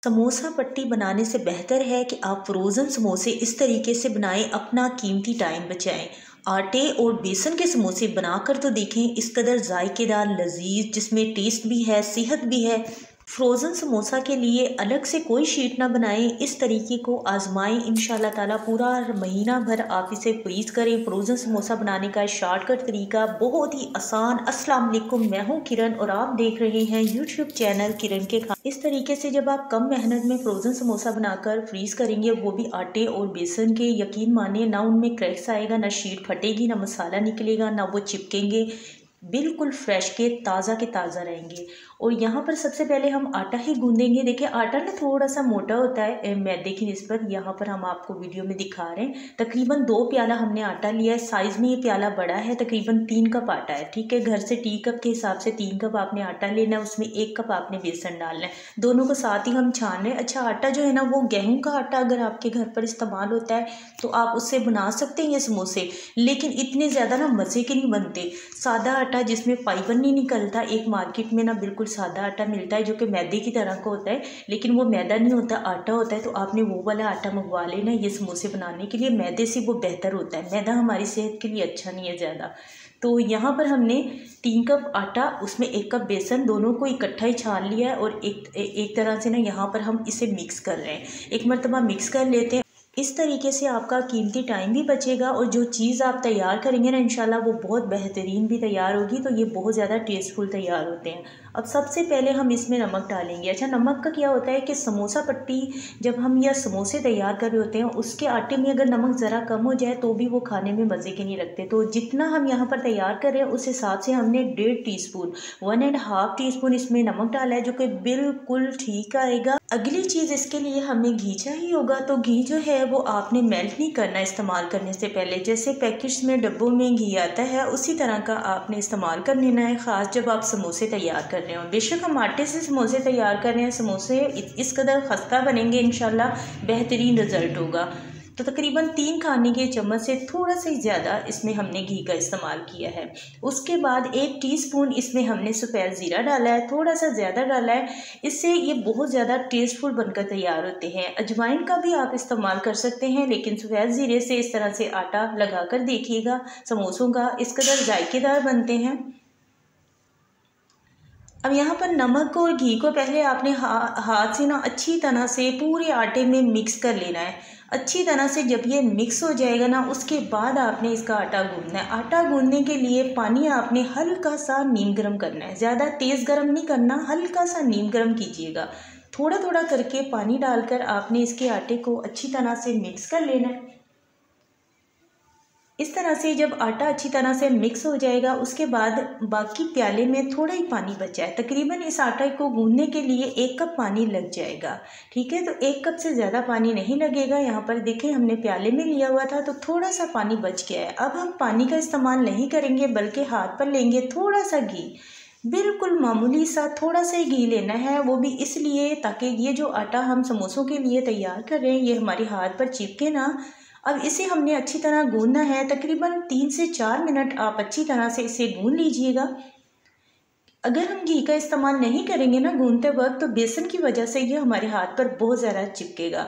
समोसा पट्टी बनाने से बेहतर है कि आप फ्रोज़न समोसे इस तरीके से बनाएं, अपना कीमती टाइम बचाएं। आटे और बेसन के समोसे बनाकर तो देखें, इस कदर जायकेदार, लजीज, जिसमें टेस्ट भी है, सेहत भी है। फ्रोज़न समोसा के लिए अलग से कोई शीट ना बनाएं, इस तरीके को आजमाएं। इंशाल्लाह ताला पूरा महीना भर आप इसे फ्रीज़ करें। फ्रोज़न समोसा बनाने का शॉर्टकट तरीका बहुत ही आसान। अस्सलाम वालेकुम, मैं हूँ किरण और आप देख रहे हैं यूट्यूब चैनल किरण के खाने। इस तरीके से जब आप कम मेहनत में फ्रोज़न समोसा बनाकर फ्रीज़ करेंगे, वो भी आटे और बेसन के, यकीन मानिए ना उनमें क्रैक्स आएगा, ना शीट फटेगी, ना मसाला निकलेगा, ना वो चिपकेंगे, बिल्कुल फ्रेश के ताज़ा रहेंगे। और यहाँ पर सबसे पहले हम आटा ही गूंदेंगे। देखिए आटा ना थोड़ा सा मोटा होता है मैदे की निस्बत। यहाँ पर हम आपको वीडियो में दिखा रहे हैं। तकरीबन 2 प्याला हमने आटा लिया है। साइज़ में ये प्याला बड़ा है, तकरीबन 3 कप आटा है। ठीक है, घर से टी कप के हिसाब से 3 कप आपने आटा लेना है, उसमें 1 कप आपने बेसन डालना है। दोनों को साथ ही हम छान रहे हैं। अच्छा, आटा जो है ना वो गेहूँ का आटा अगर आपके घर पर इस्तेमाल होता है तो आप उससे बना सकते हैं ये समोसे, लेकिन इतने ज़्यादा ना मज़े के नहीं बनते। सादा आटा जिसमें फाइबर नहीं निकलता, एक मार्केट में ना बिल्कुल सादा आटा मिलता है जो कि मैदे की तरह का होता है, लेकिन वो मैदा नहीं होता, आटा होता है। तो आपने वो वाला आटा मंगवा लेना ये समोसे बनाने के लिए। मैदे से वो बेहतर होता है, मैदा हमारी सेहत के लिए अच्छा नहीं है ज़्यादा। तो यहाँ पर हमने 3 कप आटा, उसमें 1 कप बेसन, दोनों को इकट्ठा ही छान लिया है। और एक तरह से ना यहाँ पर हम इसे मिक्स कर रहे हैं। एक मरतबा मिक्स कर लेते हैं। इस तरीके से आपका कीमती टाइम भी बचेगा और जो चीज़ आप तैयार करेंगे ना इंशाल्लाह वो बहुत बेहतरीन भी तैयार होगी। तो ये बहुत ज़्यादा टेस्टफुल तैयार होते हैं। अब सबसे पहले हम इसमें नमक डालेंगे। अच्छा, नमक का क्या होता है कि समोसा पट्टी जब हम या समोसे तैयार कर रहे होते हैं, उसके आटे में अगर नमक ज़रा कम हो जाए तो भी वो खाने में मज़े के नहीं लगते। तो जितना हम यहाँ पर तैयार कर रहे हैं उस हिसाब से हमने 1.5 टीस्पून 1.5 टीस्पून इसमें नमक डाला है, जो कि बिल्कुल ठीक आएगा। अगली चीज़ इसके लिए हमें घी चाहिए होगा। तो घी जो है वो आपने मेल्ट नहीं करना इस्तेमाल करने से पहले। जैसे पैकेट्स में, डब्बों में घी आता है, उसी तरह का आपने इस्तेमाल कर लेना है, ख़ास जब आप समोसे तैयार कर रहे हो। बेशक हम आटे से समोसे तैयार कर रहे हैं, समोसे इस कदर खस्ता बनेंगे, इंशाल्लाह बेहतरीन रिज़ल्ट होगा। तो तकरीबन 3 खाने के चम्मच से थोड़ा सा ही ज़्यादा इसमें हमने घी का इस्तेमाल किया है। उसके बाद 1 टीस्पून इसमें हमने सफ़ेद ज़ीरा डाला है, थोड़ा सा ज़्यादा डाला है, इससे ये बहुत ज़्यादा टेस्टफुल बनकर तैयार होते हैं। अजवाइन का भी आप इस्तेमाल कर सकते हैं, लेकिन सफ़ेद ज़ीरे से इस तरह से आटा लगा कर देखिएगा समोसों का, इस कदर जायकेदार बनते हैं। अब यहाँ पर नमक और घी को पहले आपने हाथ से ना अच्छी तरह से पूरे आटे में मिक्स कर लेना है। अच्छी तरह से जब ये मिक्स हो जाएगा ना, उसके बाद आपने इसका आटा गूंदना है। आटा गूंदने के लिए पानी आपने हल्का सा नीम गर्म करना है, ज़्यादा तेज़ गर्म नहीं करना, हल्का सा नीम गर्म कीजिएगा। थोड़ा थोड़ा करके पानी डालकर आपने इसके आटे को अच्छी तरह से मिक्स कर लेना है। इस तरह से जब आटा अच्छी तरह से मिक्स हो जाएगा, उसके बाद बाकी प्याले में थोड़ा ही पानी बचा है। तकरीबन इस आटे को गूंदने के लिए 1 कप पानी लग जाएगा। ठीक है, तो 1 कप से ज़्यादा पानी नहीं लगेगा। यहाँ पर देखें हमने प्याले में लिया हुआ था तो थोड़ा सा पानी बच गया है। अब हम पानी का इस्तेमाल नहीं करेंगे, बल्कि हाथ पर लेंगे थोड़ा सा घी, बिल्कुल मामूली सा थोड़ा सा ही घी लेना है। वो भी इसलिए ताकि ये जो आटा हम समोसों के लिए तैयार कर रहे हैं ये हमारे हाथ पर चिपके ना। अब इसे हमने अच्छी तरह गूंदना है। तकरीबन 3 से 4 मिनट आप अच्छी तरह से इसे गूंद लीजिएगा। अगर हम घी का इस्तेमाल नहीं करेंगे ना गूंदते वक्त, तो बेसन की वजह से ये हमारे हाथ पर बहुत ज़्यादा चिपकेगा।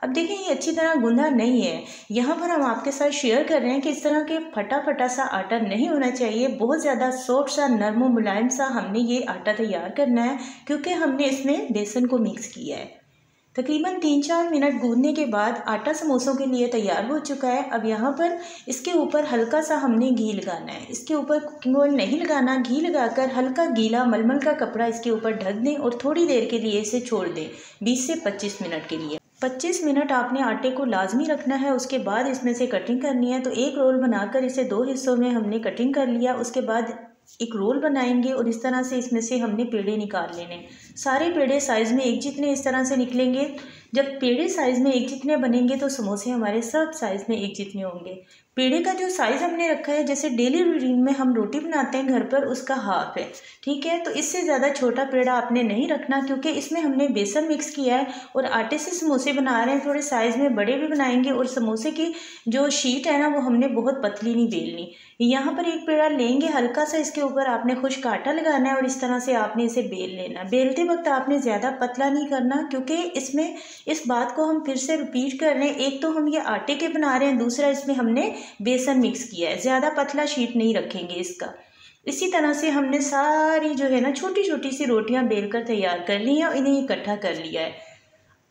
अब देखें ये अच्छी तरह गूंदा नहीं है। यहाँ पर हम आपके साथ शेयर कर रहे हैं कि इस तरह के फटा सा आटा नहीं होना चाहिए। बहुत ज़्यादा सॉफ्ट सा, नरम मुलायम सा हमने ये आटा तैयार करना है, क्योंकि हमने इसमें बेसन को मिक्स किया है। तकरीबन 3-4 मिनट गूंदने के बाद आटा समोसों के लिए तैयार हो चुका है। अब यहाँ पर इसके ऊपर हल्का सा हमने घी लगाना है। इसके ऊपर कुकिंग ऑयल नहीं लगाना, घी लगाकर हल्का गीला मलमल का कपड़ा इसके ऊपर ढक दें और थोड़ी देर के लिए इसे छोड़ दें, 20 से 25 मिनट के लिए। 25 मिनट आपने आटे को लाजमी रखना है। उसके बाद इसमें से कटिंग करनी है। तो एक रोल बनाकर इसे 2 हिस्सों में हमने कटिंग कर लिया। उसके बाद एक रोल बनाएंगे और इस तरह से इसमें से हमने पेड़े निकाल लेने। सारे पेड़े साइज़ में एक जितने इस तरह से निकलेंगे। जब पेड़े साइज़ में एक जितने बनेंगे तो समोसे हमारे सब साइज़ में एक जितने होंगे। पेड़े का जो साइज़ हमने रखा है, जैसे डेली रूटीन में हम रोटी बनाते हैं घर पर, उसका हाफ है, ठीक है। तो इससे ज़्यादा छोटा पेड़ा आपने नहीं रखना, क्योंकि इसमें हमने बेसन मिक्स किया है और आटे से समोसे बना रहे हैं। थोड़े साइज़ में बड़े भी बनाएंगे और समोसे की जो शीट है ना वो हमने बहुत पतली नहीं बेलनी। यहाँ पर एक पेड़ा लेंगे हल्का सा, इसके ऊपर आपने खुश्क आटा लगाना है और इस तरह से आपने इसे बेल लेना। बेलते वक्त आपने ज़्यादा पतला नहीं करना, क्योंकि इसमें इस बात को हम फिर से रिपीट कर रहे हैं, एक तो हम ये आटे के बना रहे हैं, दूसरा इसमें हमने बेसन मिक्स किया है। ज़्यादा पतला शीट नहीं रखेंगे इसका। इसी तरह से हमने सारी जो है ना छोटी छोटी सी रोटियां बेलकर तैयार कर ली हैं और इन्हें इकट्ठा कर लिया है।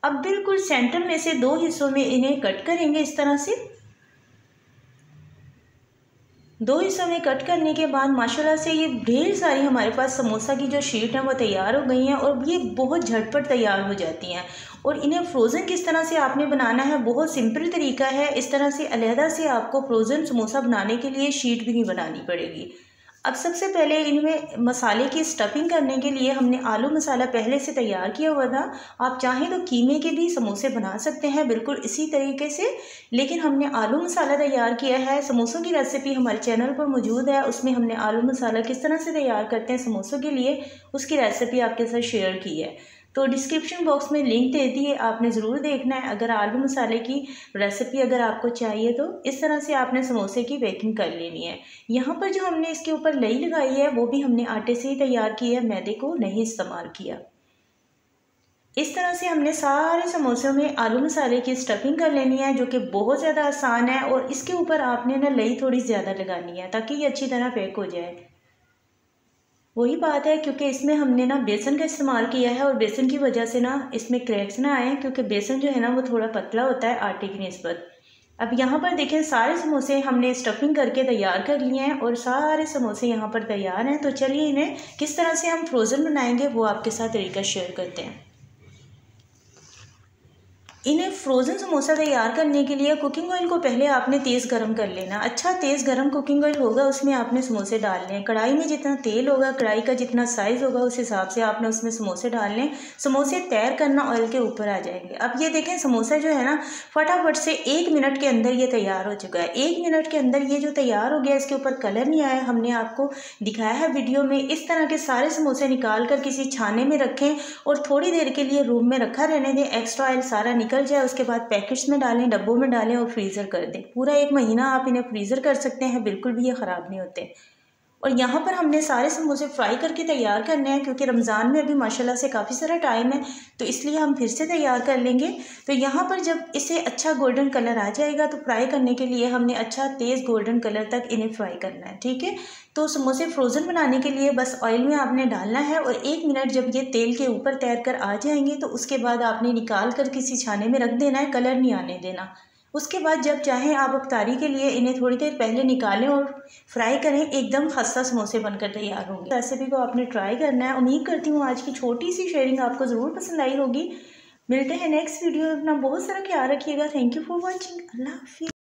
अब बिल्कुल सेंटर में से 2 हिस्सों में इन्हें कट करेंगे इस तरह से। 2 हिस्सों में कट करने के बाद माशाल्लाह से ये ढेर सारी हमारे पास समोसा की जो शीट है वो तैयार हो गई हैं और ये बहुत झटपट तैयार हो जाती हैं। और इन्हें फ्रोज़न किस तरह से आपने बनाना है, बहुत सिंपल तरीका है। इस तरह से अलहदा से आपको फ्रोज़न समोसा बनाने के लिए शीट भी नहीं बनानी पड़ेगी। अब सबसे पहले इनमें मसाले की स्टफिंग करने के लिए हमने आलू मसाला पहले से तैयार किया हुआ था। आप चाहें तो कीमे के भी समोसे बना सकते हैं बिल्कुल इसी तरीके से, लेकिन हमने आलू मसाला तैयार किया है। समोसों की रेसिपी हमारे चैनल पर मौजूद है, उसमें हमने आलू मसाला किस तरह से तैयार करते हैं समोसों के लिए, उसकी रेसिपी आपके साथ शेयर की है। तो डिस्क्रिप्शन बॉक्स में लिंक दे दी है, आपने ज़रूर देखना है। अगर आलू मसाले की रेसिपी अगर आपको चाहिए तो इस तरह से आपने समोसे की बेकिंग कर लेनी है। यहाँ पर जो हमने इसके ऊपर लई लगाई है वो भी हमने आटे से ही तैयार की है, मैदे को नहीं इस्तेमाल किया। इस तरह से हमने सारे समोसों में आलू मसाले की स्टफिंग कर लेनी है, जो कि बहुत ज़्यादा आसान है। और इसके ऊपर आपने ना लई थोड़ी ज़्यादा लगानी है ताकि ये अच्छी तरह पैक हो जाए। वही बात है, क्योंकि इसमें हमने ना बेसन का इस्तेमाल किया है और बेसन की वजह से ना इसमें क्रैक्स ना आए, क्योंकि बेसन जो है ना वो थोड़ा पतला होता है आटे की निस्बत। अब यहाँ पर देखें सारे समोसे हमने स्टफिंग करके तैयार कर लिए हैं और सारे समोसे यहाँ पर तैयार हैं। तो चलिए इन्हें किस तरह से हम फ्रोज़न बनाएंगे वो आपके साथ तरीका शेयर करते हैं। इन्हें फ्रोज़न समोसा तैयार करने के लिए कुकिंग ऑयल को पहले आपने तेज़ गरम कर लेना। अच्छा तेज़ गरम कुकिंग ऑयल होगा, उसमें आपने समोसे डालने हैं। कढ़ाई में जितना तेल होगा, कढ़ाई का जितना साइज़ होगा उस हिसाब से आपने उसमें समोसे डालने। समोसे तैर करना ऑयल के ऊपर आ जाएंगे। अब ये देखें समोसा जो है ना फटाफट से 1 मिनट के अंदर ये तैयार हो चुका है। 1 मिनट के अंदर ये जो तैयार हो गया, इसके ऊपर कलर नहीं आया, हमने आपको दिखाया है वीडियो में। इस तरह के सारे समोसे निकाल कर किसी छाने में रखें और थोड़ी देर के लिए रूम में रखा रहने दें, एक्स्ट्रा ऑयल सारा निकल जाए। उसके बाद पैकेट्स में डालें, डब्बों में डालें और फ्रीज़र कर दें। पूरा 1 महीना आप इन्हें फ्रीज़र कर सकते हैं, बिल्कुल भी ये ख़राब नहीं होते। और यहाँ पर हमने सारे समोसे फ्राई करके तैयार करने हैं, क्योंकि रमज़ान में अभी माशाल्लाह से काफ़ी सारा टाइम है, तो इसलिए हम फिर से तैयार कर लेंगे। तो यहाँ पर जब इसे अच्छा गोल्डन कलर आ जाएगा तो फ्राई करने के लिए हमने अच्छा तेज़ गोल्डन कलर तक इन्हें फ्राई करना है, ठीक है। तो समोसे फ्रोज़न बनाने के लिए बस ऑयल में आपने डालना है और 1 मिनट जब ये तेल के ऊपर तैर कर आ जाएंगे तो उसके बाद आपने निकाल कर किसी छाने में रख देना है, कलर नहीं आने देना। उसके बाद जब चाहें आप अफ्तारी के लिए इन्हें थोड़ी देर पहले निकालें और फ्राई करें, एकदम खस्ता समोसे बनकर तैयार होंगे। रेसिपी को आपने ट्राई करना है। उम्मीद करती हूँ आज की छोटी सी शेयरिंग आपको ज़रूर पसंद आई होगी। मिलते हैं नेक्स्ट वीडियो। अपना बहुत सारा ख्याल रखिएगा। Thank you for watching. अल्लाह हाफिज़।